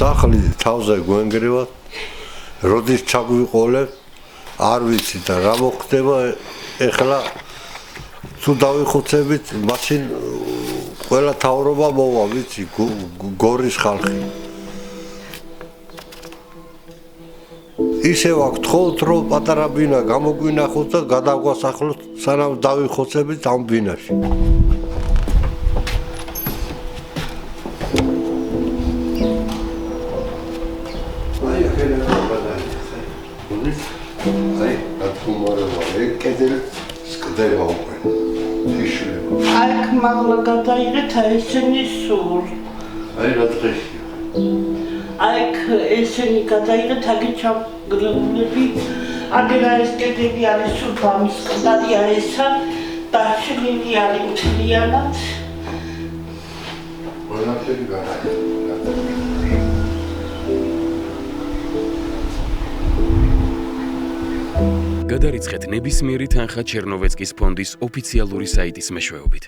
სახლი თავზე გვენგრევათ, როდის ჩაგვიყოლებ, არ ვიცი და რა მოხდება, ეხლა თუ დავიხოცებით, მაშინ ყველა თავრობა მოვა, ვიცი, გორის ხალხი. ისევ აქ თხოვთ, რომ პატარა ბინა გამოგვინახოთ და გადავგვასახლოთ, სანამ დავიხოცებით ამ ბინაში. აი, რატომარება, ეკედელ სკდება უკვე. ისლება. აქ მაღლა გადაიღეთ ესენი სულ. აი რა დღეშია. აქ ესენი გადაიღეთ აგი ჩაგრევლები. აგერა ეს კედელი არის სულ ბამის ყდარია ესა. დაშლილი არის მთლიანად. ყველაფერი გადაიღეთ. გადარიცხეთ ნებისმიერი თანხა ჩერნოვეცკის ფონდის ოფიციალური საიტის მეშვეობით.